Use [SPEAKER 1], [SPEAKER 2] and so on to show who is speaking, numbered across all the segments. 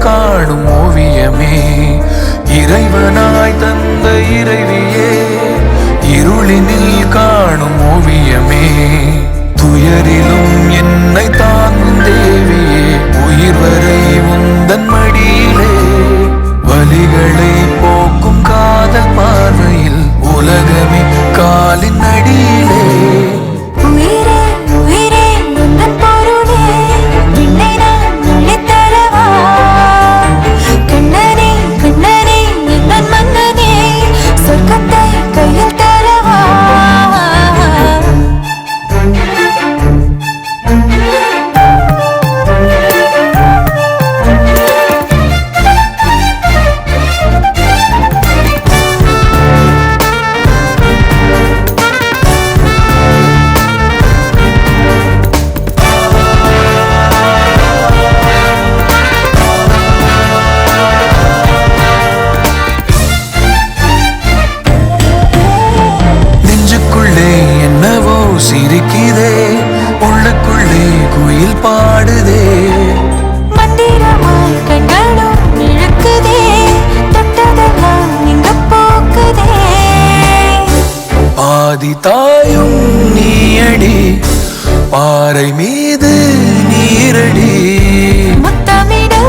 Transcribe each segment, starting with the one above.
[SPEAKER 1] காணும் ஓவியமே, இறைவனாய் தந்த இறைவியே, இருளினில் காணும் ஓவியமே, துயரிலும் என்னை தாங்கும் தேவியே, உயிர் வரை உந்தன் மடியிலே, வலிகளை போக்கும் காதல் பார்வையில் உலகமே காலின் அடியிலே. சிரிக்குதே உள்ளுக்குள்ளே குயில் பாடுதே,
[SPEAKER 2] மந்திரமாய் கண்களும் இழுக்குதே, தொட்டதெல்லாம் இங்க போக்குதே.
[SPEAKER 1] ஆதி தாயும் நீயடி, பாறை மீது நீரடி,
[SPEAKER 2] முத்தமிடு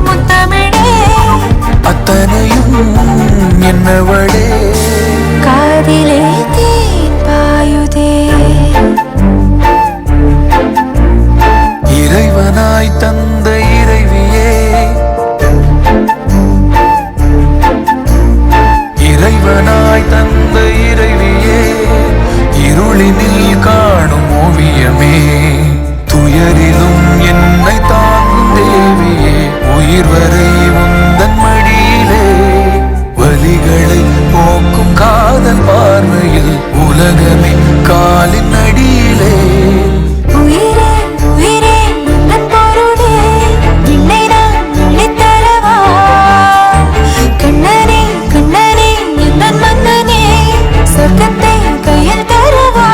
[SPEAKER 2] முத்தமிழே,
[SPEAKER 1] அத்தனையும் என்னவளே,
[SPEAKER 2] காதிலே தேன் பாயுதே.
[SPEAKER 1] இறைவனாய் தந்த இறைவியே, இறைவனாய் தந்த இறைவியே, இருளினில் காணும் ஓவியமே, துயரிலும் என்னை தாங்கும் தேவியே, உயிர் வரை உந்தன் மடியிலே, வலிகளை போக்கும் காதல் பார்வையில் உலகமே காலின் அடியிலே.
[SPEAKER 2] உயிரே உயிரே உந்தன் பொருளே, என்னை நான் அள்ளித்தரவா, கண்ணனே கண்ணனே எந்தன் மன்னனே, சொர்க்கத்தை கையில் தரவா.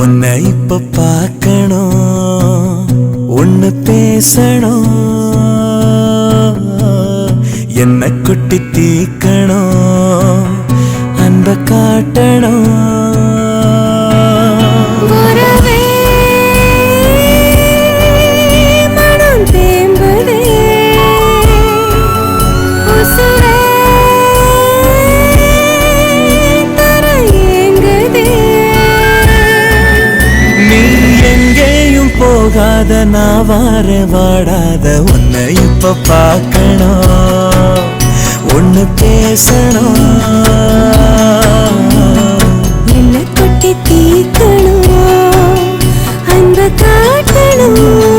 [SPEAKER 3] உன்னை இப்ப பார்க்கணும், ஒன்னு பேசணும், என்ன குட்டி தீக்கணும், அன்ப காட்டணும். போகாத நான் வார வாடாத, உன்னை இப்ப பார்க்கணும், ஒன்னு பேசணும்,
[SPEAKER 2] என்ன கொட்டி தீக்கணும், அன்ப காட்டணும்.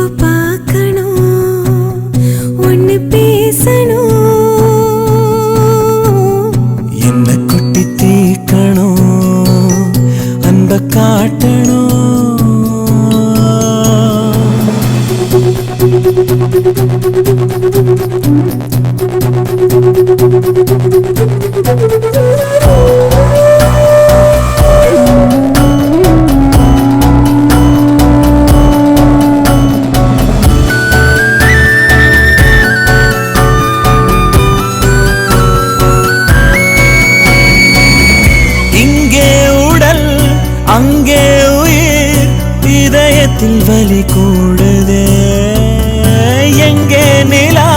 [SPEAKER 2] இப்போ பார்க்கணும், ஒன்னு பேசணும்.
[SPEAKER 3] என்ன கொட்டி தீக்கணும், அன்ப காட்டணும். அங்கே உயிர் இதயத்தில் வலி கூடுதே. எங்கே நிலா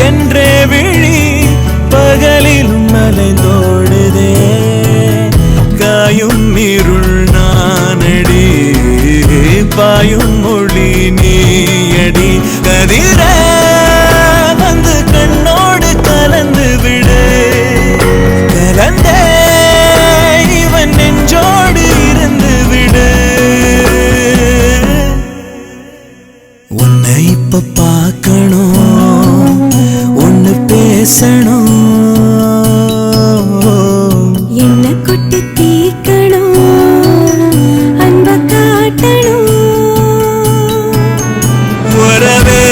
[SPEAKER 3] என்றே விழி பகலிலும் அலைந்தோடுதே. காயும் இருள் நானடி, பாயும் மொழி நீயடி. கதிர வந்து கண்ணோடு கலந்து விடு, கலந்தே இவன் நெஞ்சோடு இருந்து விடு. உன்னை இப்ப பார்க்கணும், ஒன்னு பேசணும்.
[SPEAKER 2] என்ன கொட்டி தீக்கணும், அன்ப காட்டணும்.
[SPEAKER 3] வரவே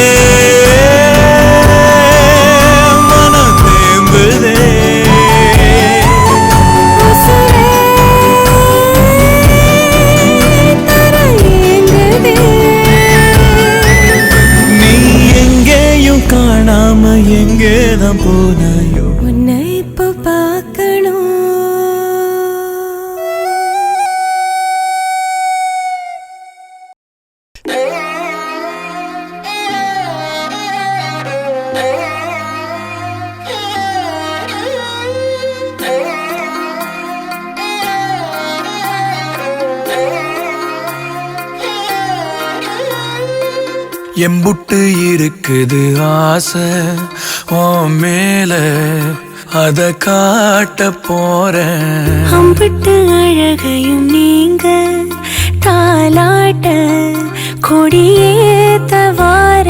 [SPEAKER 3] மனம் தேம்புதே. நீ எங்கேயும் காணாம எங்கேதான் போனாயோ.
[SPEAKER 2] உன்னை இப்போ பார்க்கணும்.
[SPEAKER 1] எம்புட்டு இருக்குது ஆசை உன் மேல, அத காட்ட போறேன்.
[SPEAKER 2] அம்பிட்டு அழகையும் நீங்க தாலாட்ட கொடியேத்த வார.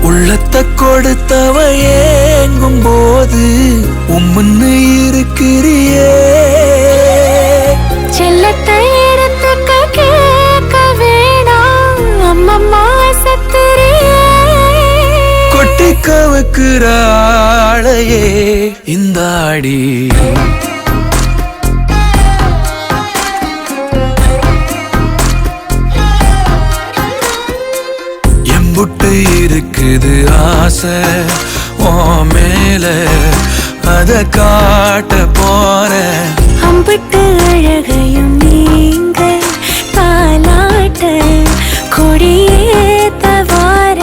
[SPEAKER 1] உள்ளத்தை கொடுத்தவ ஏங்கும் போது உம்முன்னு இருக்கிறியே.
[SPEAKER 2] செல்லத்தை இடத்துக்க கேட்க வேணாம், அம்மம்மா சத்துரியே.
[SPEAKER 1] கொட்டிக்க வைக்கிற ஆளையே இந்த ஆடி. எம்புட்டு இருக்குது ஆசை உன் மேல, அத காட்ட போறேன்.
[SPEAKER 2] அம்பிட்டு அழகையும் நீங்க தாலாட்ட கொடியேத்த வார.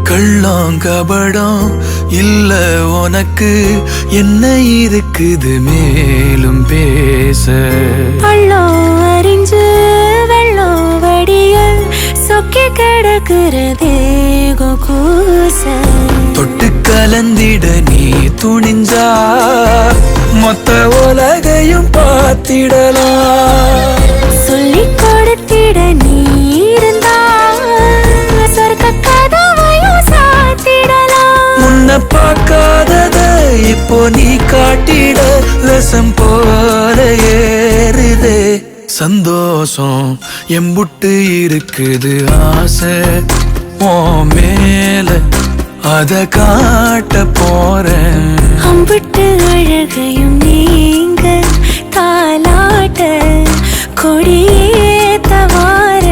[SPEAKER 1] கள்ளம் கபடம் இல்ல உனக்கு, என்ன இருக்குது மேலும் பேச.
[SPEAKER 2] பள்ளம் அறிஞ்சு வெள்ளம் வடிய சொக்கி கிடக்குறதே கூச.
[SPEAKER 1] தொட்டு கலந்திட நீ துணிஞ்சா மொத்த உலகையும் பார்த்திடலாம்.
[SPEAKER 2] சொல்லிக் கொடுத்திட நீ இருந்தா சொர்க்க கதவையும் சாத்திடலாம்.
[SPEAKER 1] முன்ன பார்க்காதத இப்போ நீ காட்டிட ரசம் போல ஏறுதே. சந்தோஷம் எம்புட்டு இருக்குது ஆசை உன் மேல, அத காட்ட போறேன்.
[SPEAKER 2] அம்பிட்டு அழகையும் நீங்க தாலாட்ட கொடியேத்த வார.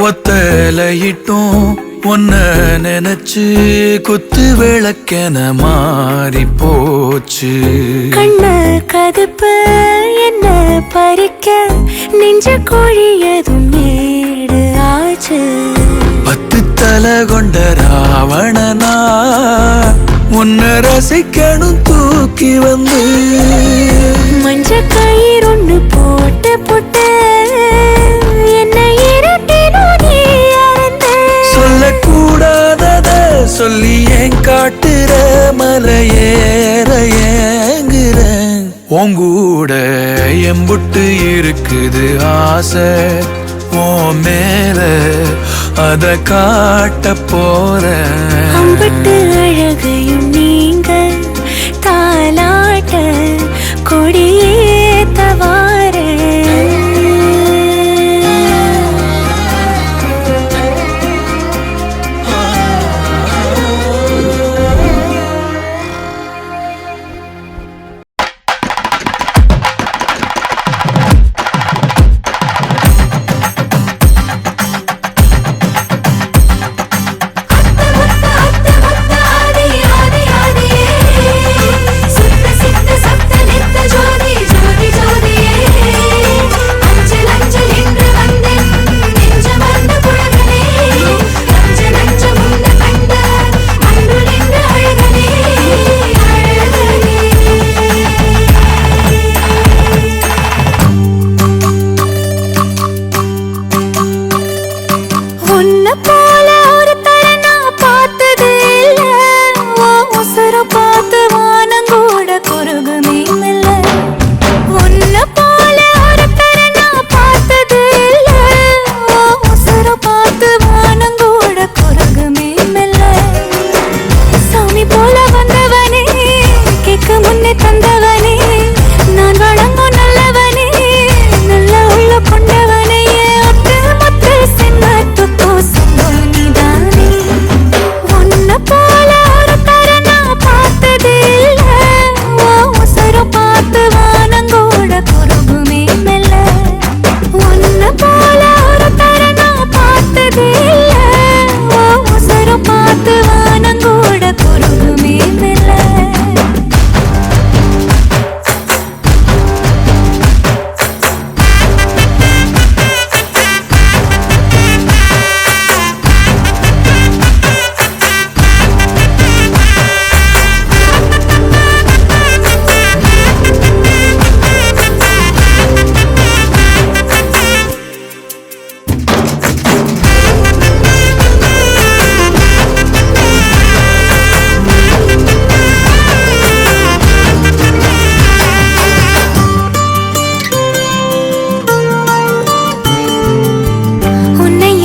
[SPEAKER 1] ஒத்தலையிட்டும் உன்ன நினைச்சு குத்து விளக்கென மாறி போச்சு.
[SPEAKER 2] கண்ண கதுப்பு என்ன பறிக்க நெஞ்ச கோழியதும் நேடு ஆச்சு.
[SPEAKER 1] 10 தலை கொண்ட ராவணனா உன்னை ரசிக்கணும் தூக்கி வந்து.
[SPEAKER 2] மஞ்ச கயிறு ஒண்ணு போட்டு போட்டு என்ன இரட்டினும் நீ அறந்த.
[SPEAKER 1] சொல்லக்கூடாதத சொல்லி ஏன் காட்டுற மலையேற ஏங்குறேன். உங்கூட எம்புட்டு இருக்குது ஆசை உன் மேல அத காட்ட போறேன்.
[SPEAKER 2] அம்பிட்டு அழகையும் நீங்க தாலாட்ட கொடியேத்த வாரேன்.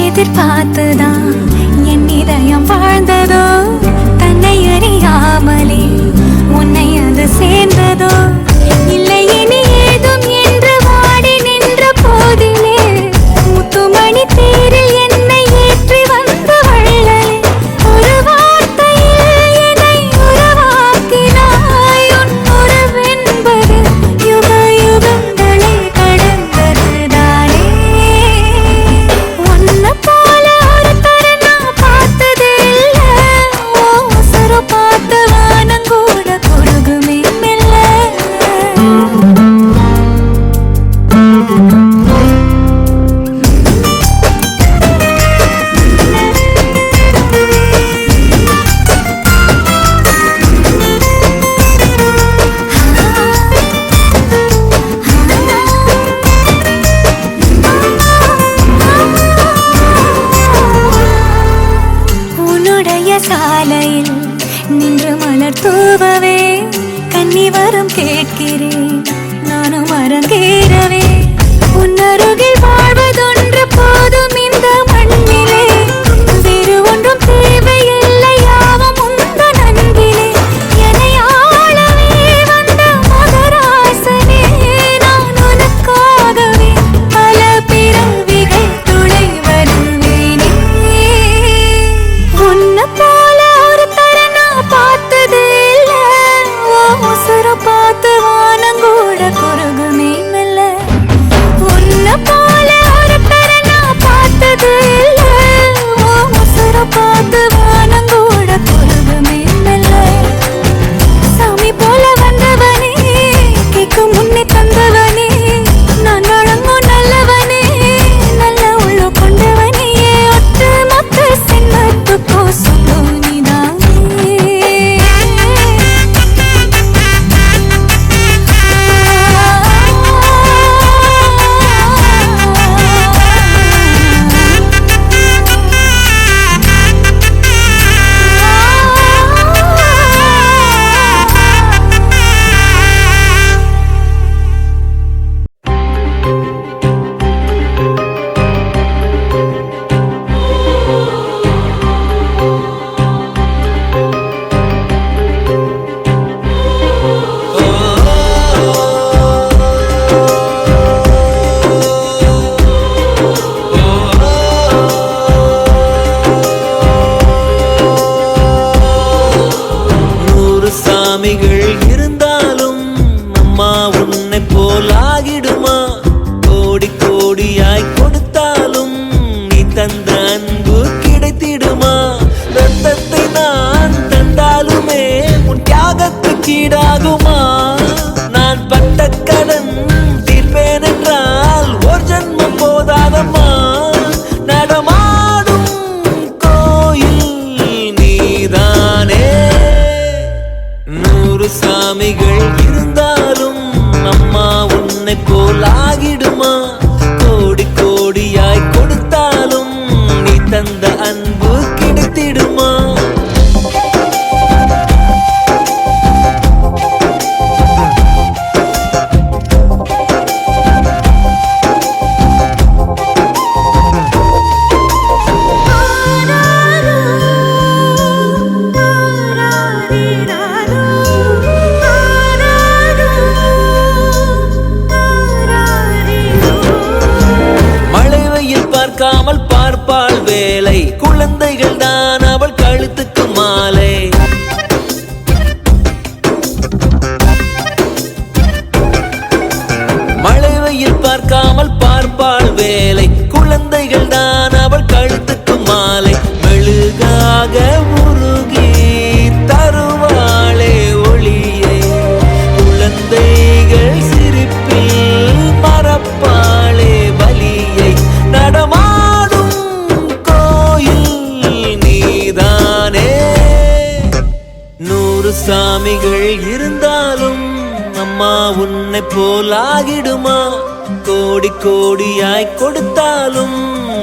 [SPEAKER 2] எதிர்பார்த்துதான் என் இதயம் வாழ்ந்ததோ, தன்னை அறியாமலே உன்னை அது சேர்ந்ததோ. இல்லை இனி ஏதும் என்று வாடி நின்ற போதிலே முத்துமணி தேரில் என்னை ஏற்றி வந்த வள்ளலே. ஒரு வார்த்தையில் என்னை உருவாக்கினாய். உன் உறவென்பது யுக யுகங்களை கடந்ததுதானே. உன்னை போல ஒரு தரம் நான் பார்த்தது இல்ல. உசுரை பார்த்து வானங்கூட குறுகுமே மெல்ல. உன்னுடைய சாலையில் நின்று மலர் தூவவே கன்னி வரம் கேட்கிறேன். நானும் அரங்கேறவே உன்னருகில் வாழ்வதொன்று போதும் இந்த மண்ணிலே. வேறு ஒன்றும் தேவையில்லை, யாவும் உந்தன் அன்பிலே. என்னை ஆளவே வந்த மகராசனே, நான் உனக்காகவே பல பிறவிகள் துணை வருவேனே. உன்னை போல ஒரு தரம் நான் பார்த்தது இல்ல. உசுரை பார்த்து வானங்கூட குறுகுமே மெல்ல.
[SPEAKER 3] தந்த அன்பு கிடைத்திடுமா? ரத்தத்தை நான் தந்தாலுமே உன் தியாகத்துக்கு ஈடாகுமா? நான் பட்ட கடன் தீர்ப்பேன் என்றால் ஒரு ஜன்மம் போதாதம்மா. நடமாடும் கோயில் நீதானே. 100 சாமிகள் இருந்தாலும் அம்மா உன்னை போல் ஆகிடுமா? கோடி கோடியாய் கொடுத்தாலும் நீ தந்த அன்பு கிடைத்திடுமா? மழை வெயில் பார்க்காமல் பார்ப்பாள் வேலை. குழந்தைகள் தான் அவள் கழுத்துக்கு மாலை. மழை வெயில் பார்க்காமல் பார்ப்பாள் வேலை. குழந்தைகள் தான் அவள் கழுத்துக்கு மாலை. மெழுகாக உருகி தருவாளே ஒளியை. குழந்தைகள் சிரிப்பில் மறப்பாளே வலியை. நடமாடும் கோயில் நீதானே. 100 சாமிகள் இருந்தாலும் அம்மா உன்னை போல் ஆகிடுமா? கோடி கோடியாய் கொடுத்தாலும்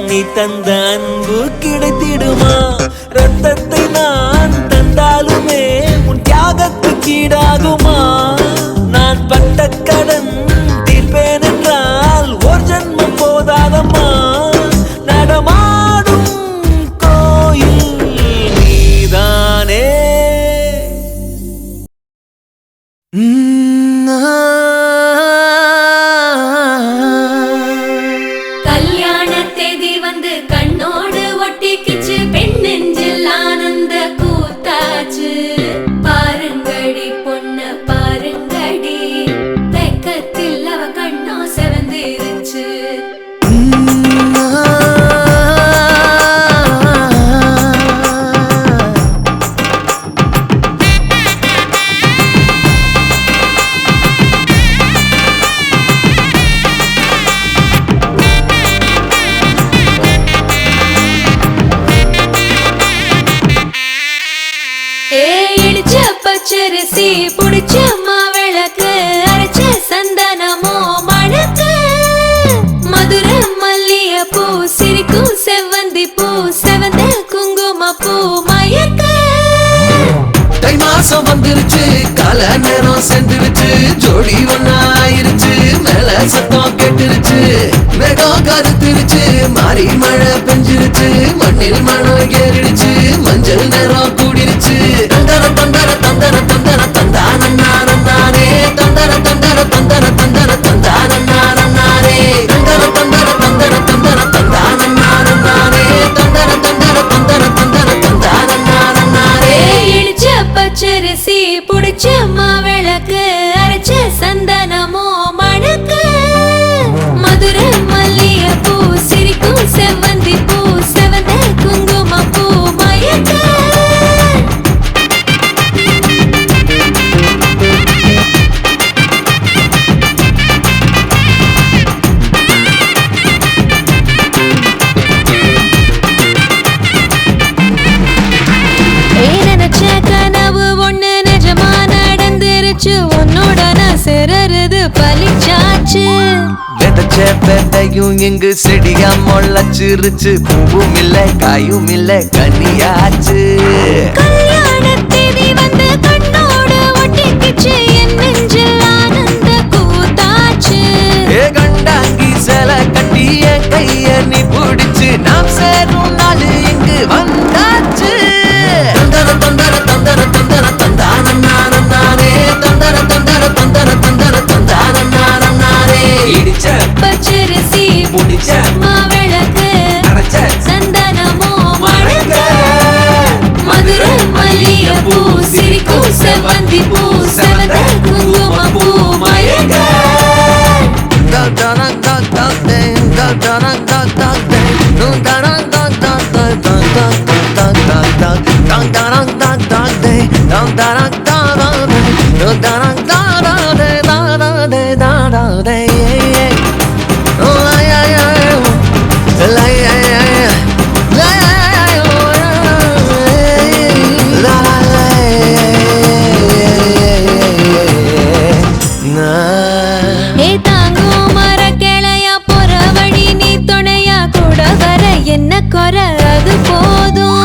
[SPEAKER 3] நீ தந்த அன்பு கிடைத்திடுமா? ரத்தத்தை நான் தந்தாலுமே உன் தியாகத்துக்கு ஈடாகுமா? நான் பட்ட கடன் தீர்ப்பேன் என்றால் ஒரு ஜன்மம் போதாதம்மா. நடமாடும் கோயில் நீதானே.
[SPEAKER 2] கல்யாண தேதி வந்து கண்ணோடு ஒட்டிக்கிச்சு. பெண் நெஞ்சில் ஆனந்த கூத்தாச்சு. பாருங்கடி பொண்ண பாருங்கடி. வெக்கத்தில் அவ கண்ணோ செவந்திருச்சு. இடிச்ச பச்சரிசி புடிச்ச மாவிளக்கு. அரைச்ச சந்தனமோ மணக்கு. மதுர மல்லிய பூ சிரிக்கும் செவ்வந்தி பூ. செவந்த குங்கும பூ மயக்க.
[SPEAKER 1] தை மாசம் வந்துருச்சு, கால நேரம் சென்றுருச்சு. ஜோடி ஒன்னாயிருச்சு, மேல சத்தம் கேட்டுருச்சு. மேகம் கருத்துருச்சு, மாறி மழை பெஞ்சிருச்சு. மண்ணில் மனம் ஏறிடுச்சு, மஞ்சள் நேரம் கூடிருச்சு. தந்தர தந்தர தந்தர தந்தர தந்தானே. தந்தர தந்தர தந்தர தந்தர தந்தானே. தந்தர தந்தர தந்தர தந்தர தந்தானே. தந்தர தந்தர தந்தர தந்தர தந்தானே.
[SPEAKER 2] இடிச்ச பச்சரிசி புடிச்ச மாவிளக்கு. அரைச்ச சந்தனமோ மணக்கு. மதுர மல்லிய பூ சிரிக்கும் செவ்வந்தி பூ. செவந்த குங்கும பூ மயக்க. நினைச்ச கனவு ஒண்ணு நிஜமா நடந்துருச்சு. உன்னோட நான் சிறருது பலிச்சாச்சு.
[SPEAKER 1] விதைச்ச விதையும் இங்கு செடியா முளைச்சிருச்சு. பூவும் இல்ல காயும் இல்ல கனியாச்சு.
[SPEAKER 2] கல்யாண தேதி வந்து கண்ணோடு ஒட்டிக்கிச்சு. என் நெஞ்சில் ஆனந்த கூத்தாச்சு.
[SPEAKER 1] ஏ கண்டாங்கி சில கட்டிய கைய நீ பிடிச்சு. நாம் சேரும் நாள் இங்கு வந்தாச்சு. தந்தர தந்தர தந்தர தந்தர தந்தானே. தந்தர தந்தர தந்தர தந்தர தந்தானே. இடிச்ச
[SPEAKER 2] பச்சரிசி
[SPEAKER 1] புடிச்ச
[SPEAKER 2] மாவிளக்கு.
[SPEAKER 1] அரைச்ச
[SPEAKER 2] சந்தனமோ மணக்க. மதுர மல்லிய பூ சிரிக்கும் செவ்வந்தி பூ. செவந்த குங்கும பூ மயக்க.
[SPEAKER 1] da da da da da da da da da da
[SPEAKER 2] ஏ தாங்கும் மர கிளையா போற வழி நீ துணையா கூட வர என்ன குறை அது போதும்.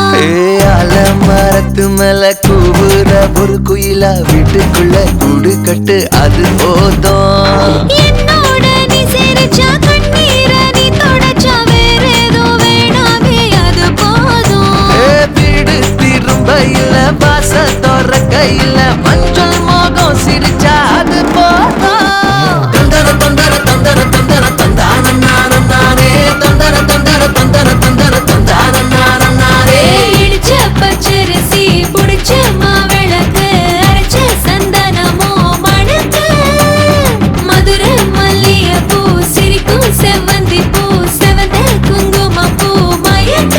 [SPEAKER 1] மரத்து மேல கூவுற ஒரு குயிலா வீட்டுக்குள்ள கூடு கட்டு அது போதும்.
[SPEAKER 2] என்னோட நீ சிரிச்சா கண்ணீர நீ தொடச்சா வேற ஏதோ வேணாமே அது போதும்.
[SPEAKER 1] வீடு திரும்ப இல்ல வாச திறக்க இல்ல மஞ்சள் மோகம் சிரிச்சா அது போதும். தந்தர தந்தர தந்தர தந்தர தந்தான நானே தந்தர தந்தர தந்தர தந்தர தந்தான நானே.
[SPEAKER 2] இடிச்ச பச்சரிசி புடிச்ச மாவிளக்கு அரைச்ச சந்தனமோ மணக்கு மதுரை மல்லிய பூ சிரிக்கும் செவ்வந்தி பூ செவந்த குங்கும பூ மயக்க.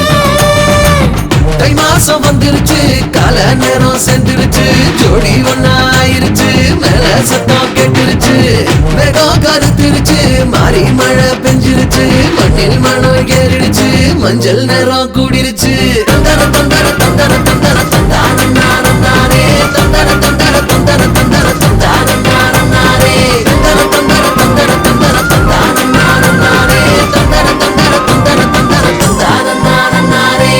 [SPEAKER 1] தை மாசம் வந்துருச்சு கால நேரம் சென்றுருச்சு ஜோடி ஒன்னாயிருச்சு மேல சத்தம் கேட்டுருச்சு மேகம் கருத்துருச்சு மாறி மழை பெஞ்சிருச்சு மண்ணில் மணம் ஏறிடுச்சு மஞ்சள் நேரம் கூடிருச்சு. தந்தர தந்தர தந்தர தந்தர தந்தான நானே தந்தர தந்தர தந்தர தந்தர தந்தான நானே தந்தர தந்தர தந்தர தந்தர தந்தான நானே தந்தர தந்தர தந்தர தந்தர தந்தான நானே.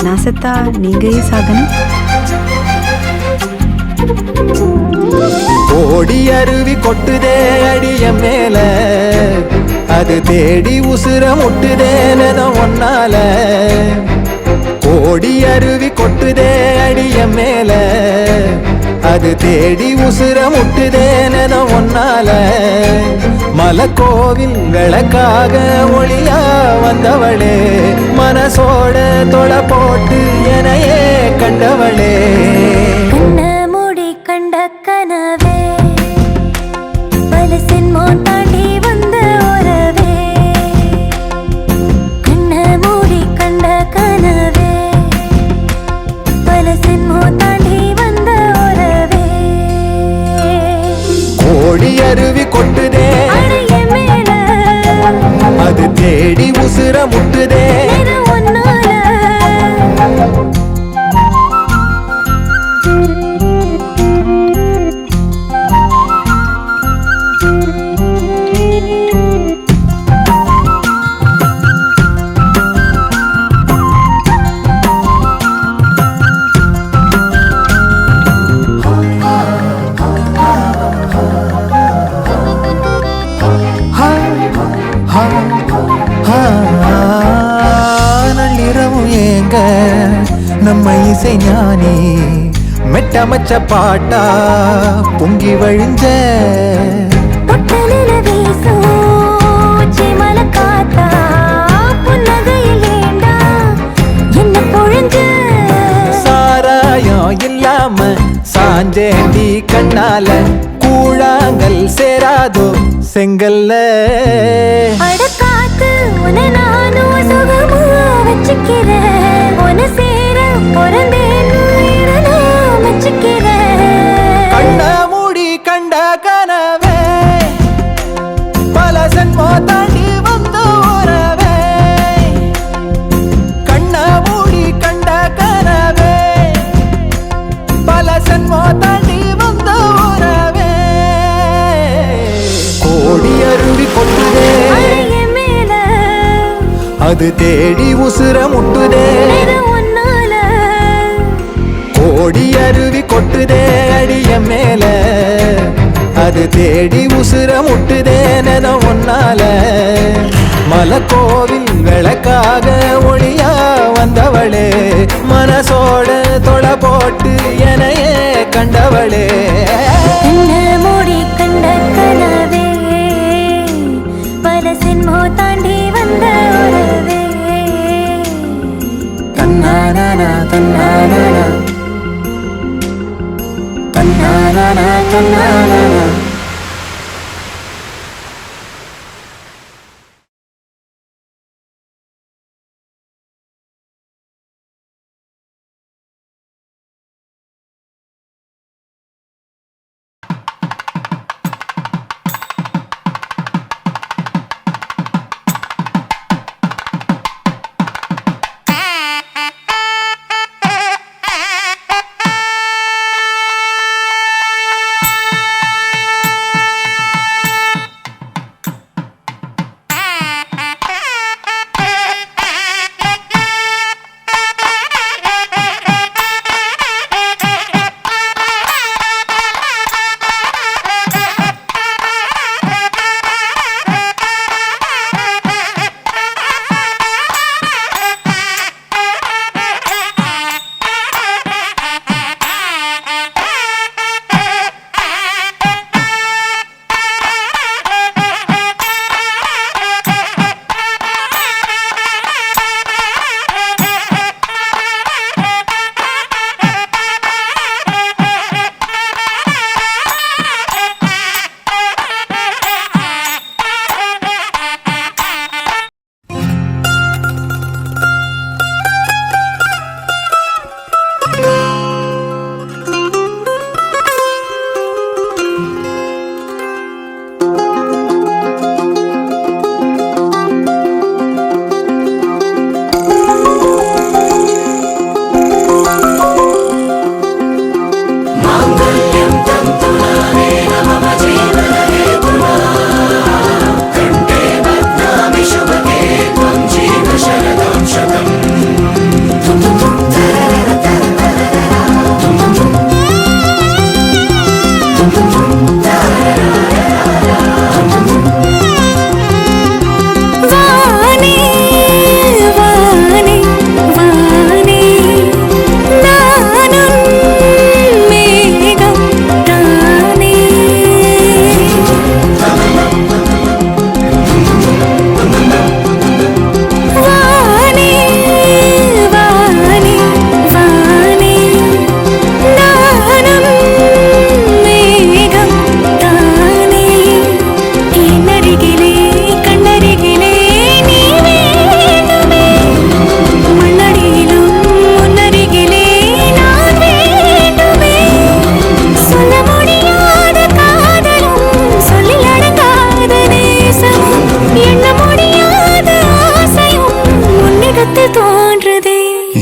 [SPEAKER 4] நான் செத்தா நீங்க ஏன் சாகணும்?
[SPEAKER 5] ஓடி அருவி கொட்டுதே அடிய மேல அது தேடி உசுர முட்டுதேனத ஒன்னால. ஓடி அருவி கொட்டுதே அடிய மேல அது தேடி உசுர முட்டுதேனத ஒன்னால. மலக்கோவில் விளக்காக ஒளியா வந்தவளே மனசோட தொலை போட்டு எனையே கண்டவளே.
[SPEAKER 2] கண்ண மூடி கண்ட கனவே பலசின்மோ தாண்டி வந்த உறவே. கண்ண மூடி கண்ட கனவே பலசின்மோ தாண்டி வந்த உறவே.
[SPEAKER 5] கோடி அருவி கொட்டுதே
[SPEAKER 2] அடைய மேல
[SPEAKER 5] அது தேடி உசுர முட்டுதே
[SPEAKER 2] ஒன்னால.
[SPEAKER 5] நள்ளிரவும் ஏங்க நம்ம இசை ஞானி மெட்டமச்ச பாட்டா பொங்கி வழிஞ்ச.
[SPEAKER 2] பொட்டலில வீசும் சிமல காத்தா புன்னகையில் ஏண்டா என்ன பொழிஞ்ச.
[SPEAKER 5] சாராயம் இல்லாம சாஞ்சேண்டி கண்ணால கூழாங்கல் சேராதோ செங்கல்ல.
[SPEAKER 2] அடக்காத்து உன நானும் சுகமா வச்சுக்கிறேன் உன சேர பிறந்தேன்னு நான் வச்சுக்கிறேன்.
[SPEAKER 5] கண்ண மூடி கண்ட கனவே பல சென்மோ தாண்டி வந்த உறவே. கண்ண மூடி கண்ட கனவே பல சென்மோ தாண்டி வந்த உறவே. கோடி அருவி கொட்டுதே
[SPEAKER 2] அடைய மேல
[SPEAKER 5] அது தேடி உசுர முட்டுதே
[SPEAKER 2] ஒன்னால.
[SPEAKER 5] கோடி அருவி கொட்டுதே அடிய மேல அது தேடி உசுர முட்டுதேனத ஒன்னால. மலக்கோவில் விளக்காக ஒளியா வந்தவளே மனசோட தொலை போட்டு எனையே கண்டவளே.
[SPEAKER 2] கண்ண மூடி கண்ட கனவே பல சின்மோ தாண்டி வந்த உறவே.
[SPEAKER 5] கண்ண தன்னானா தன்னானா தன்னானா தன்னானா.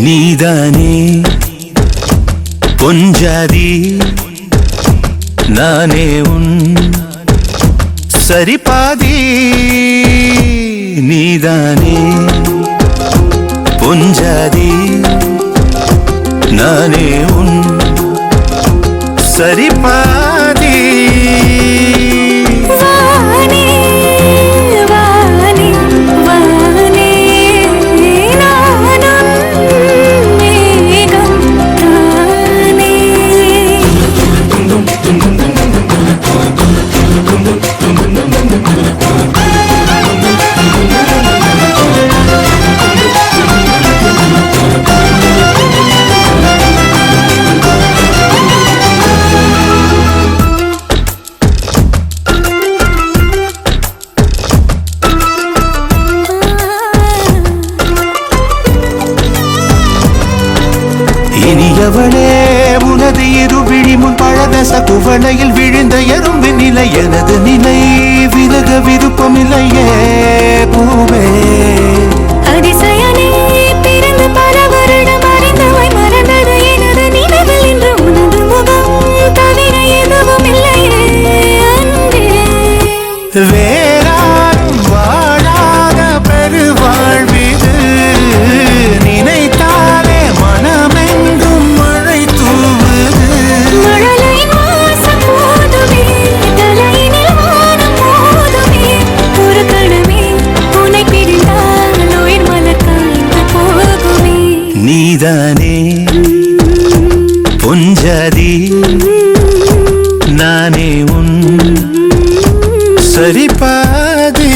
[SPEAKER 3] நீதானே பொஞ்சாதி நானே உன் சரிபாதி. நீதானே பொஞ்சாதி நானே உன் சரிபாதி. இனியவளே உனது இருவிழி முன் பழதச குவளையில் விழுந்த எறும்பு நிலை எனது நிலை விலக விருப்பமில்லையே பூவே.
[SPEAKER 2] அதிசயனே பிறந்து பல வருடம் அறிந்தவை மறந்தது எனது நினைவில் இன்று உனது முகம் தவிர எதுவும் இல்லையே அன்பே.
[SPEAKER 3] வேறாரும் வாழாத பெருவாழ்விது நினைத்தாலே மனமெங்கும் மழை தூவுது.
[SPEAKER 2] மழலை வாசம் போதுமே தலையினில் வானம் போதுமே ஒரு கணமே உன்னை பிரிந்தால் உயிர் மலர் காய்ந்து போகுமே.
[SPEAKER 3] நீதானே பொஞ்சாதி நானே உன் சரிபாதி.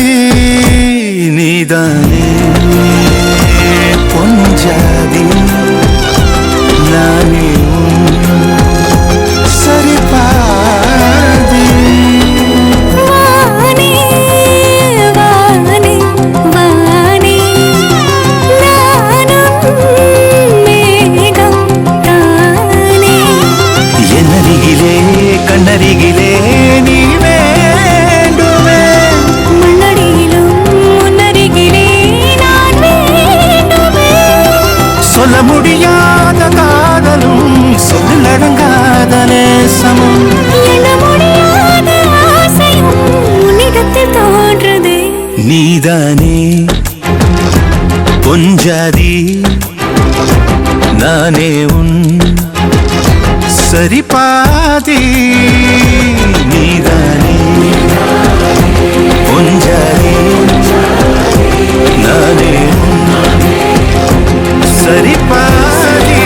[SPEAKER 3] நீதானே பொஞ்சாதி சொல்ல முடியாத காதலும் சொல்லில் அடங்காத நேசமும்
[SPEAKER 2] எண்ண முடியாத ஆசையும் உலகத்தில் தோன்றுதே.
[SPEAKER 3] நீதானே பொஞ்சாதி நானே உன் சரிபாதி. நீதானே பொஞ்சாதி நானே உன் சரிபாதி.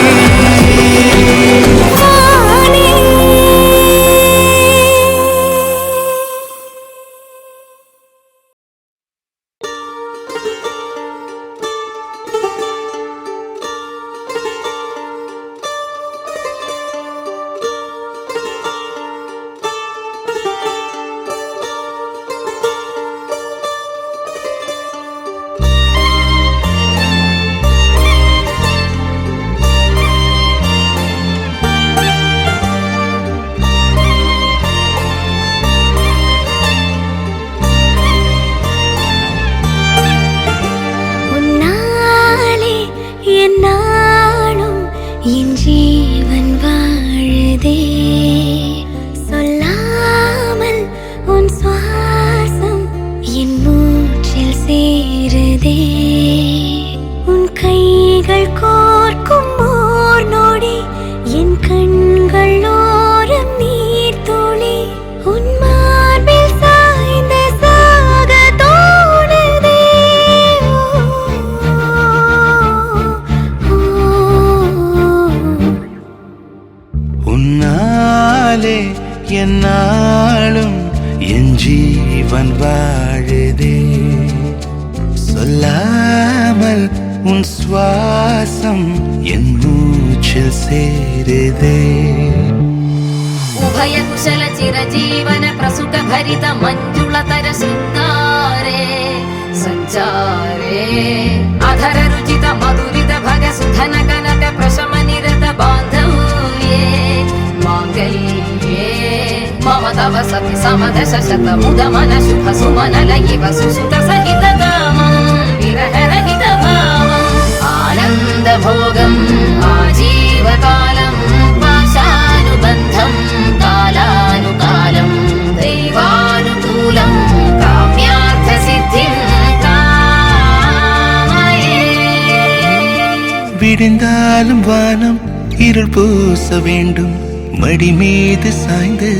[SPEAKER 2] உன்னாலே என்னாலும் என் ஜீவன் வாழுதே. சொல்லாமல் உன் சுவாசம் என் மூச்சில் சேருதே. உன் கைகள் கோர்க்கும் ஓர் நொடி என் கண்கள் ஓரம் நீர் துளி. உன் மார்பில் சாய்ந்த சாக தோணுதே.
[SPEAKER 3] உன்னாலே என்னாலும் என் ஜீவன் வாழுதே. சொல்லாமல் உன் சுவாசம் என் மூச்சில் சேருதே.
[SPEAKER 6] उभय कुशल चिरजीवन प्रसुख भरित मंजुलतर शृंगारे संचारे अधर रुचित मधुरित भग सुधन कनक प्रशम निरत बांधव्ये मांगल्ये मम तव सति समदश शत मुद मन शुभ सुमन लयिव सुसुत सहित कामं विरह रहित भावं आनंद भोगं आजीवकालं पाशानुबन्धं कालानुकालं दैवानुकूलं काम्यार्थ सिद्धिं कामये.
[SPEAKER 3] விடிந்தாலும் வானம் இருள் பூச வேண்டும். மடி மீது சாய்ந்து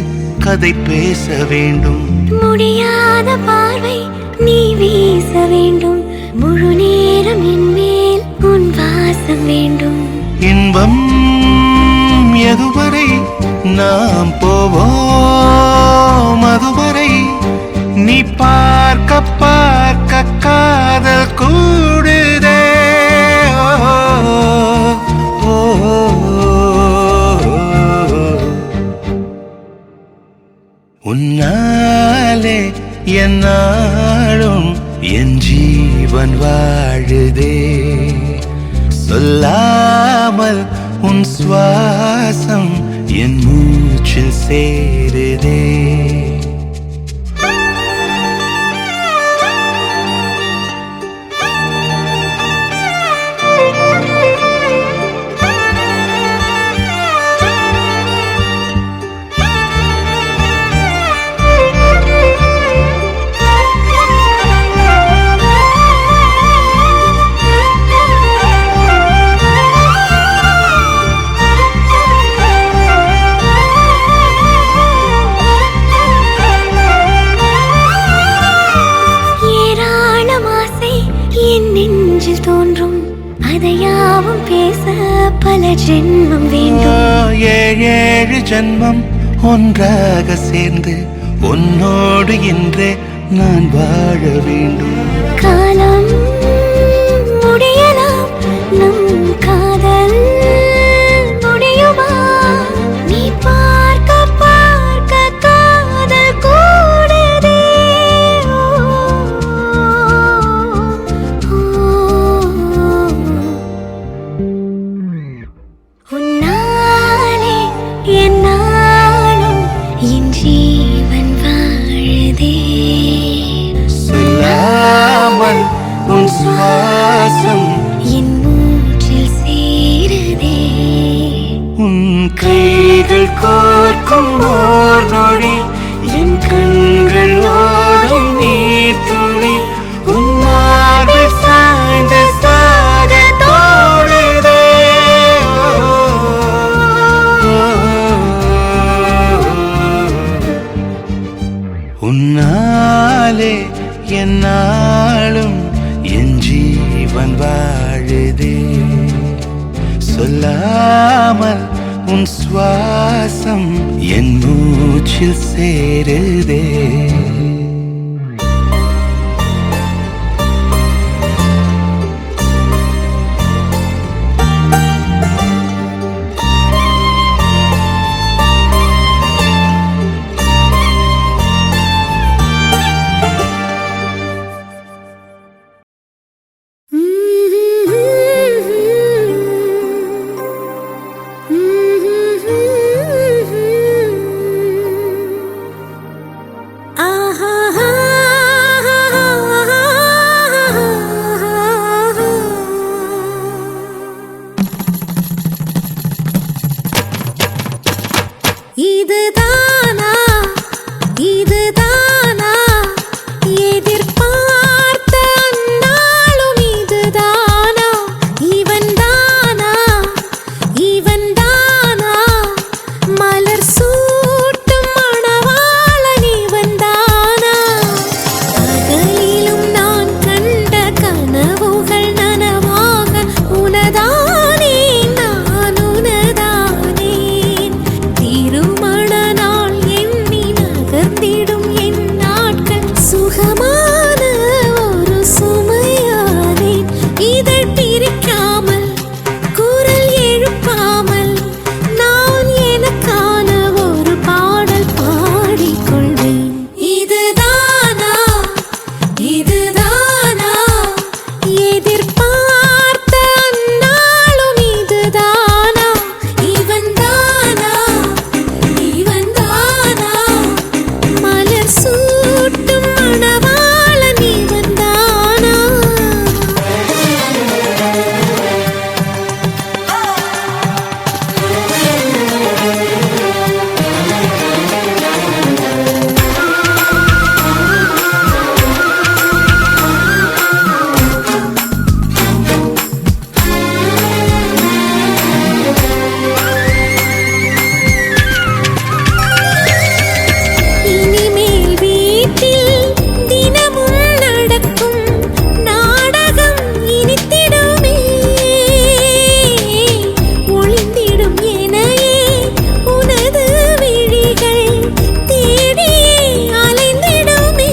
[SPEAKER 3] கதை பேச வேண்டும்.
[SPEAKER 2] முடியாத பார்வை நீ வீச வேண்டும். முழு நேரம் என் மேல் உன் வாசம் வேண்டும்.
[SPEAKER 3] இன்பம் எதுவரை நாம் போவோம் அதுவரை நீ பார்க்க பார்க்க காதல் கூடுதே. ஓ, ஓ, உன்னாலே என்னாலும் என் ஜீவன் வாழுதே. சொல்லாமல் உன் சுவாசம் என் மூச்சில் சேருதே.
[SPEAKER 2] தோன்றும் அதையாவும் பேச பல ஜென்மம் வேண்டும்.
[SPEAKER 3] ஏழு ஜென்மம் ஒன்றாக சேர்ந்து உன்னோடு இன்றே நான் வாழ வேண்டும்.
[SPEAKER 2] காலம் முடியலாம் நம் காதல் முடியுமா? நீ பார்க்க பார்க்க காதல் கூடுதே. உன்னாலே என்னாலும் என் ஜீவன் வாழுதே.
[SPEAKER 3] சொல்லாமல் உன் பேசும் ஓர் நொடி என் கண்கள் ஓடும் நீர் துளி உன்னார்வு சாய்ந்த சாக தோடுதே. உன்னாலே என்னாலும் என் ஜீவன் வாழுதே. சொல்லாமல் உன் சுவாசம் என் மூச்சில் சேருதே.
[SPEAKER 2] இதுதானா இதுதானா எதிர்பார்த்த அந்நாளும் இதுதானா இவன்தானா இவன்தானா மலர் சூட்டும் மணவாளன் இவன்தானா பகலிலும் நான் கண்ட கனவுகள் நனவாக உனதானே நான் உனதானே திருமண நாள் எண்ணி நகர்ந்திடும் என் நாட்கள் சுகமான ஒரு சுமையானேன் இதழ் பிரிக்காமல் குரல் எழுப்பாமல் நான் எனக்கான ஒரு பாடல் பாடிக்கொள்வேன். இதுதானா இதுதானா எதிர்பார்த்த அந்நாளும் இதுதானா இவன்தானா இவன்தானா மலர் சூட்டும் மணவாளன் இவன்தானா. இனிமேல் வீட்டில் தினமும் நடக்கும் நாடகம் இனித்திடுமே ஒளிந்திடும் எனையே உனது விழிகள் தேடியே அலைந்திடுமே.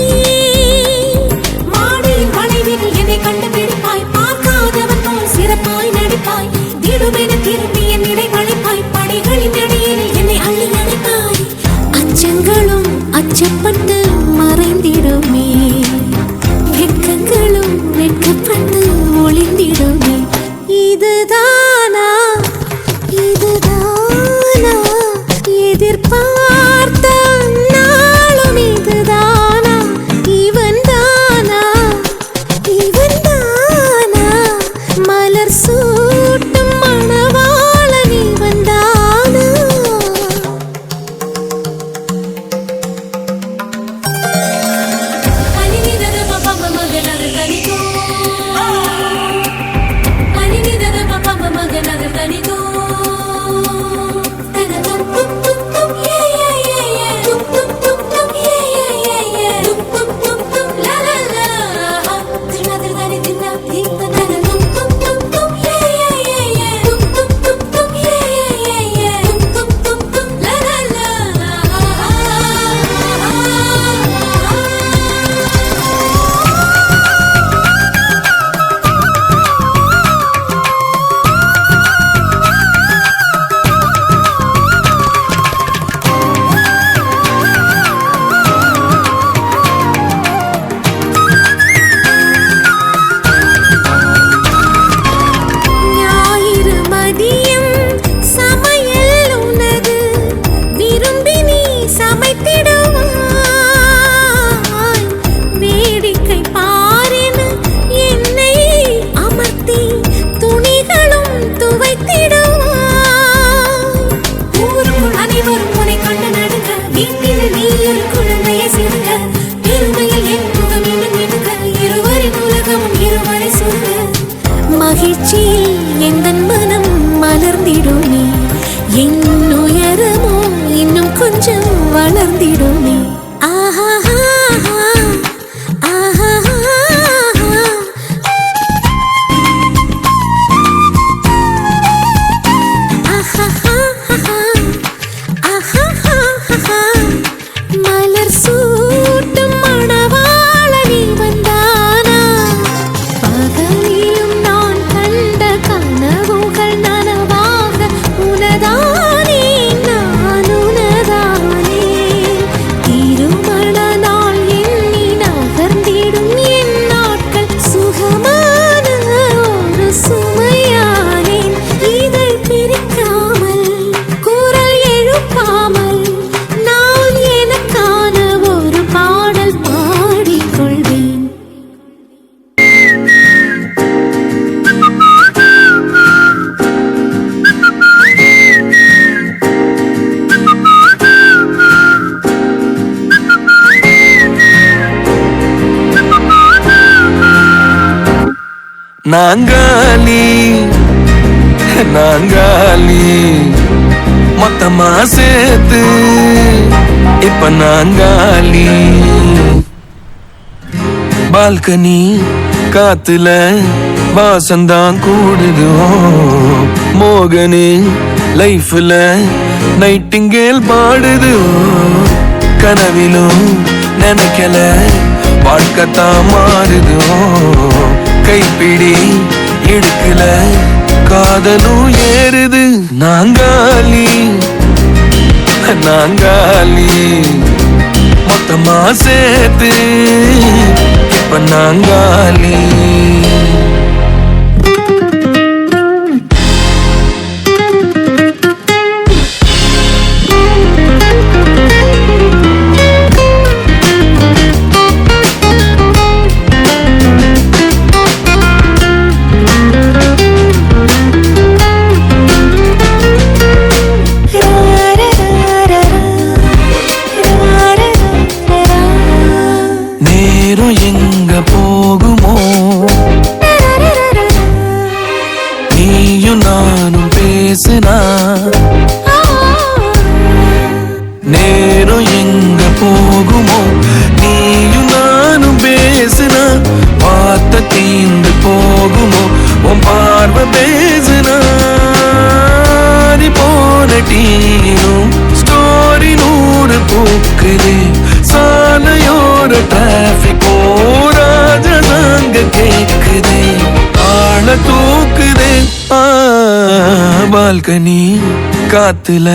[SPEAKER 2] மாடியின் வளைவில் என்னை கண்டுபிடிப்பாய் பார்க்காதவன் போல் சிறப்பாய் நடிப்பாய் திடுமென திரும்பி என் இடை வளைப்பாய் படிகளின் அடியில் என்னை அள்ளி அணைப்பாய் அச்சங்களும் அச்சப்பட்டு மறைந்திடுமே வெட்கங்களும் வெட்கப்பட்டு ஒளிந்திடுமே. இதுதானா இதுதானா எதிர்பார்த்த நாளும் இதுதானா இவன்தானா இவன்தானா மலர் சூட்டும் மணவாளன் இவன்தானா.
[SPEAKER 7] நாங்காலி நாங்காலி மொத்தமா சேர்த்து இப்ப நாங்காலி. பால்கனி காத்துல வாசந்தான் கூடுதோ மோகனு லைஃப்ல நைட்டிங்கேல் பாடுதோ. கனவிலும் நினைக்கல வாழ்க்கத்தான் மாறுதோ. கைப்பிடி எடுக்கல காதலும் ஏறுது. நாங்காலி நாங்காலி மொத்தமா சேர்த்து இப்ப நாங்காலி. நேரம் எங்க போகுமோ நீயும் நானும் பேசுனா. நேரம் எங்க போகுமோ நீயும் நானும் பேசுனா. பார்த்த தீந்து போகுமோ உன் பார்வை பேசுனா. போன டீனும் ஸ்டோரி நூறு பூக்குது. சாலையோர டிராபிக் ராஜனாங்க கேக்குது. ஆள தூக்குதே பால்கனி காத்துல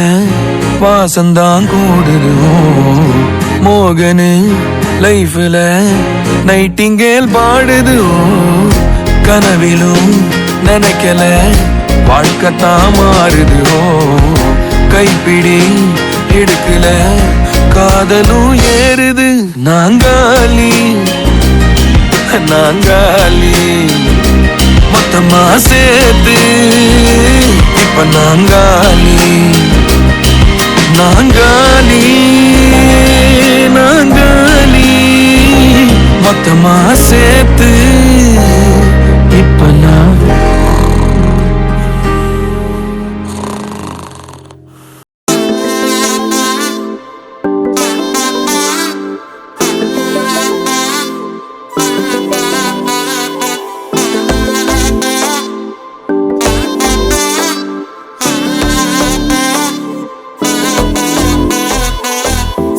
[SPEAKER 7] வாசந்தான் கூடுதோ. மோகனு லைஃப்ல நைட்டிங்கேல் பாடுதோ. கனவிலும் நினைக்கல வாழ்க்கத்தான் மாறுதோ. கைப்பிடி எடுக்கல காதலும் ஏறுது. நாங்காலி நாங்காலி மொத்தமா சேர்த்து இப்ப நாங்காலி. நாங்காலி நாங்காலி மொத்தமா சேர்த்து இப்ப நான்.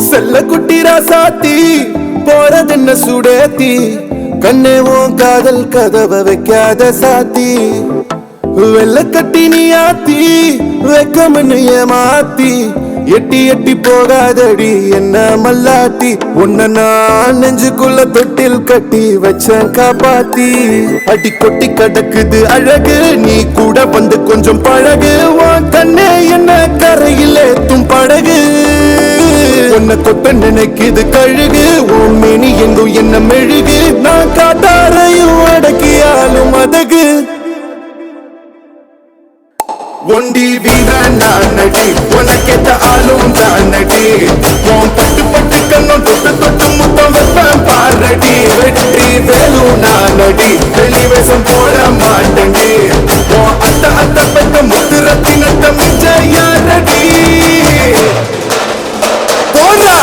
[SPEAKER 8] செல்ல குட்டி ராசாத்தி போறதென்ன சுடேத்தி. கண்ணேவும் காதல் கதவை வைக்காத சாத்தி. வெள்ள கட்டி நீ ஆத்தி வெக்கமன்னு ஏமாத்தி. எட்டி எட்டி போகாதடி என்ன மல்லாட்டி. உன்ன நான் நெஞ்சுக்குள்ள தொட்டில் கட்டி வச்சேன் காப்பாத்தி. அடி கொட்டி கடக்குது அழகு நீ கூட வந்து கொஞ்சம் பழகு. உன் கண்ணே என்ன கரையில் ஏத்தும் படகு. உன்னை தொட்ட நினைக்குது கழுகு. உன் மேனி எங்கும் என்ன மெழுகு. நான் காட்டாரையும் அடக்கியாலும் அதகு. ஒண்டி வீரன் நான் நடி உனக்கேத்த ஆளும் தான் நடி. உன் பட்டு பட்டு கண்ணும் தொட்டு தொட்டு முத்தம் வைப்பேன் பாரடி. வெற்றி வேலும் நான் நடி வெளிவேசம் போட மாட்டேன். உன் அத்த அத்த பெத்த முத்து ரத்தினத்த மிச்ச யாரடி. போடா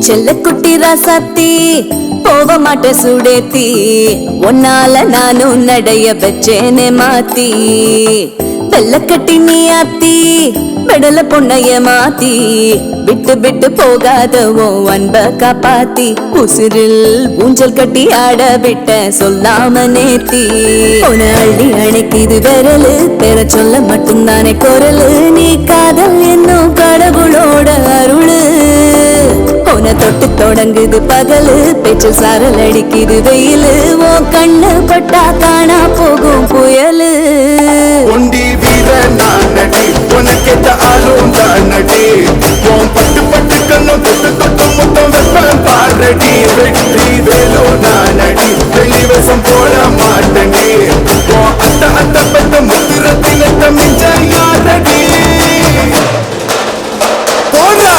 [SPEAKER 9] செல்ல குட்டி ராசாத்தி போக மாட்ட சுடேத்தி ஒன்னால நானும் நடைய வச்சேனே மாத்தி வெள்ள கட்டி நீ ஆத்தி பெடல பொண்ணைய மாத்தி விட்டு விட்டு போகாதவோ அன்ப காப்பாத்தி உசிரில் ஊஞ்சல் கட்டி ஆட விட்ட சொல்லாம நேத்தி உன அள்ளி அணைக்குது விரலு பெற சொல்ல மட்டும்தானே குரலு நீ காதல் என்னும் கடவுளோட அருளு உன தொட்டு தொடங்குது பகலு பேச்சு சாரல் அடிக்குது வெயிலு ஓ கண்ணு பட்டா காணா போகும் புயலு
[SPEAKER 8] ஒண்டி வீர நானடி உனக்கேத்த ஆளும் தானடி உன் பட்டு பட்டு கண்ணும் தொட்டு தொட்டு முத்தம் வெப்பம் பாரடி வெற்றி வேலோ நானடி வெளிவசம் போட மாட்டடி உன் அத்த அத்த பத்த முத்திரத்தினத்த மிஞ்ச யாரடி போடா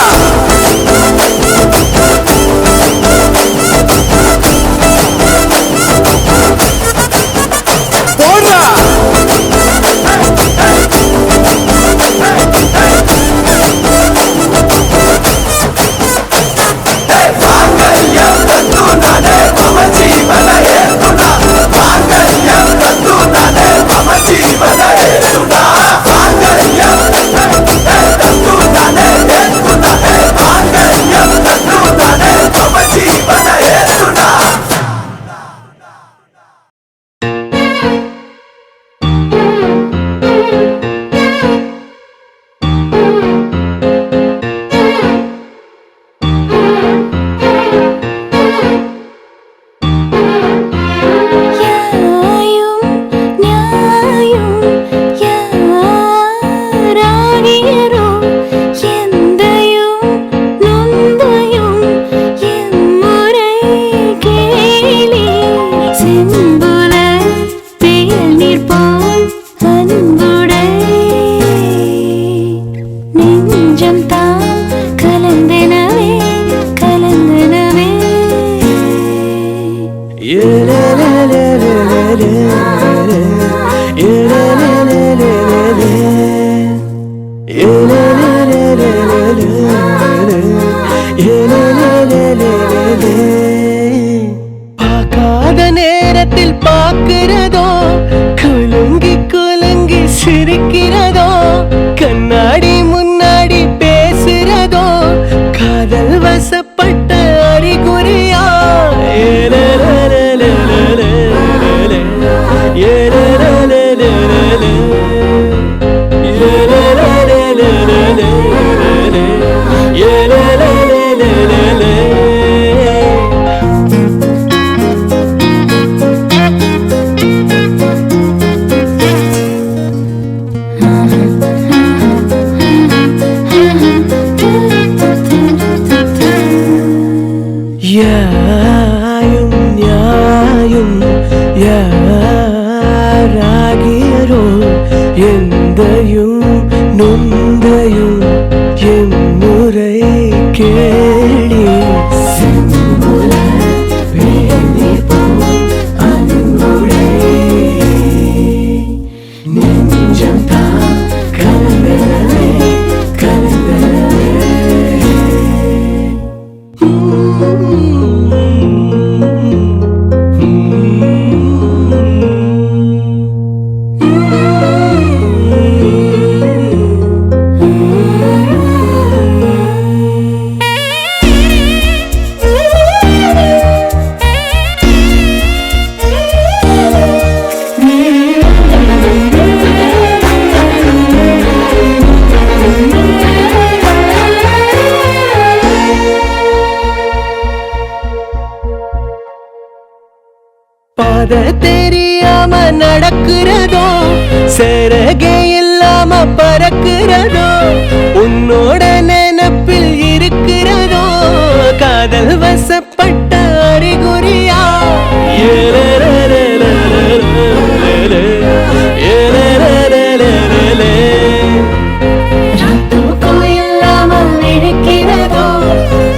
[SPEAKER 1] பார்க்காத நேரத்தில் பார்க்கிறதோ குலுங்கி குலுங்கி சிரிக்கிறதோ கண்ணாடி முன்னாடி பேசுறதோ காதல் வசப்பட்ட அறிகுறியா யாயும் நியாயும் யாராகியரோ எந்தையும் நொந்தையும் எம்முறை கேளி செம்புல வேணி போல் அன்புடை நெஞ்சம் தான் கலந்தனவே கலந்தனவே பாத தெரியாம நடக்கிறதோ சிறகே இல்லாம பறக்கிறதோ உன்னோட நினைப்பில் இருக்கிறதோ காதல் வசப்பட்ட அறிகுறியா இல்லாமல் இருக்கிறதோ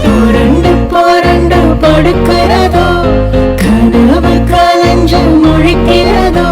[SPEAKER 1] புரண்டு புரண்டு படுக்கிறதோ கனவு கலஞ்சல் முழிக்கிறதோ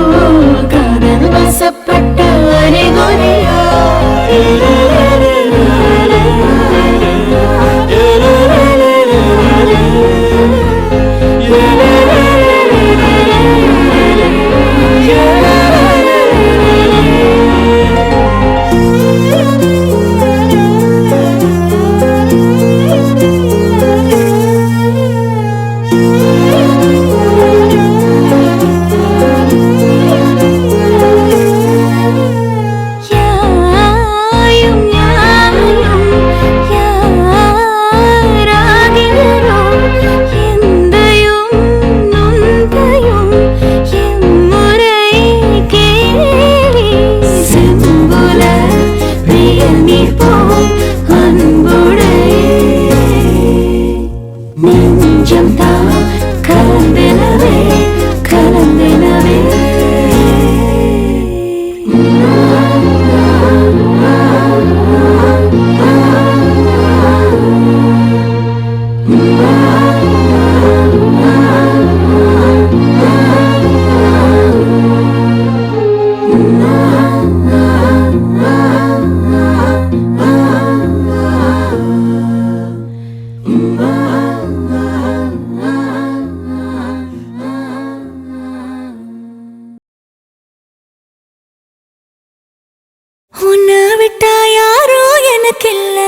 [SPEAKER 2] உன்னை விட்டா யாரோ எனக்கு இல்ல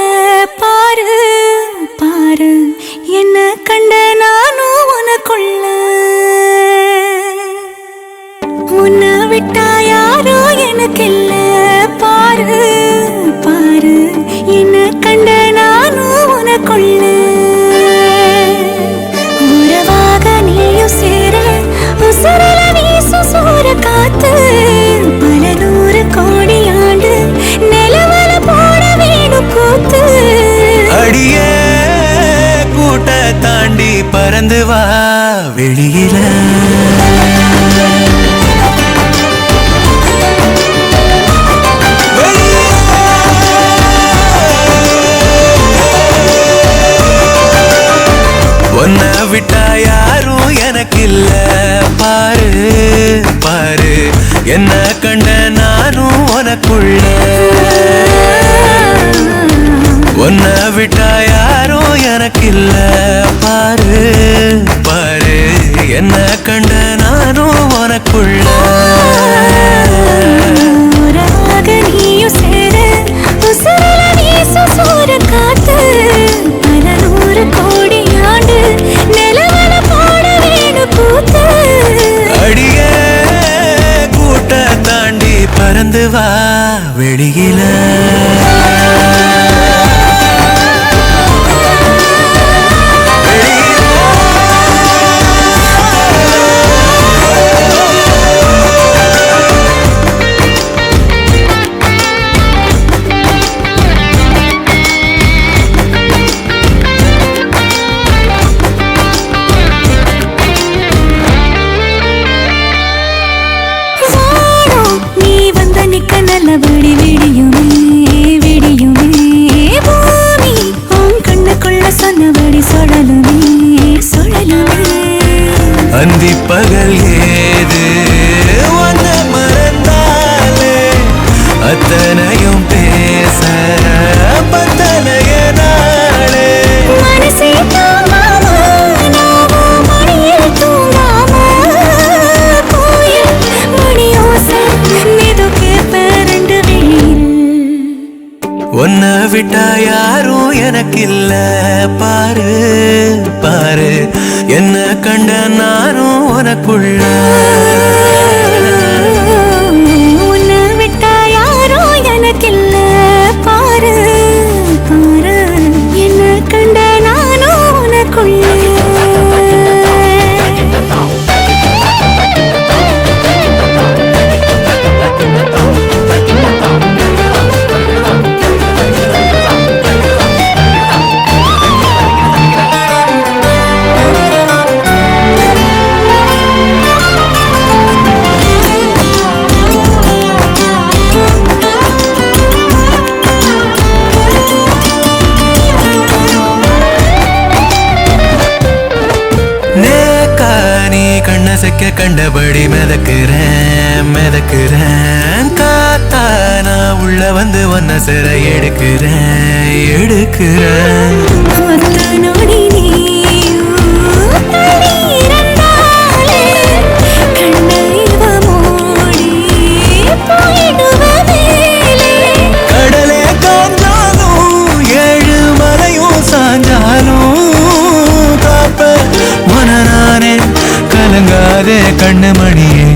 [SPEAKER 2] பாரு பாரு என்ன கண்ட நானும் உனக்குள்ள உன்னை விட்டா யாரோ எனக்கு இல்ல பாரு பாரு என்ன கண்ட நானும் உனக்குள்ள உறவாக நீயும் சேர உசரல வீசு சூற காத்து பல 100 கோடி ஆண்டு நிலவல போட வேணும் கூத்து
[SPEAKER 3] அடியே கூட்ட தாண்டி பறந்து வா வெளியில உன்னை விட்டா யாரும் எனக்கு இல்ல பாரு பாரு என்ன கண்ட நானும் உனக்குள்ள உன்னை விட்டா யாரும் எனக்கு இல்ல பாரு பாரு என்ன கண்ட நானும் உனக்குள்ள
[SPEAKER 2] உறவாக நீயும் சேர உசரல வீசு சூற காத்து பல 100 கோடி ஆண்டு நிலவல போட வேணும் கூத்து
[SPEAKER 3] அடியே கூட்ட தாண்டி பறந்து வா வெளியில
[SPEAKER 2] நல்லபடி விடியுமே விடியுமே பூமி உன் கண்ணுக்குள்ள சொன்னபடி சுழலுமே சுழலுமே
[SPEAKER 3] அந்தி பகல் ஏது உன்னை மறந்தாலே அத்தனையும் பேச பத்தனைய நாளே
[SPEAKER 2] மனசே தூங்காம நாவும் மணியில் தூங்காம கோயில் மணியோசை நிது கேப்ப ரெண்டு வெளியில்
[SPEAKER 3] உன்னை விட்டா யாரும் எனக்கு இல்ல பாரு பாரு என்ன கண்ட நானும் உனக்குள்ள
[SPEAKER 2] உன்னை விட்டா யாரோ எனக்கு இல்ல பாரு பாரு என்ன கண்ட நானும் உனக்குள்ள
[SPEAKER 3] கண்ணசைக்க கண்டபடி மிதக்குறேன் மிதக்குறேன் காத்தா நான் உள்ள வந்து ஒன்ன சிற எடுக்கிறேன் எடுக்கிறேன்
[SPEAKER 2] நொடி
[SPEAKER 3] கடலே காஞ்சாலும் 7 மலையும் சாஞ்சாலும் காப்ப மன நானே கலங்காதே கண்ணு மணியே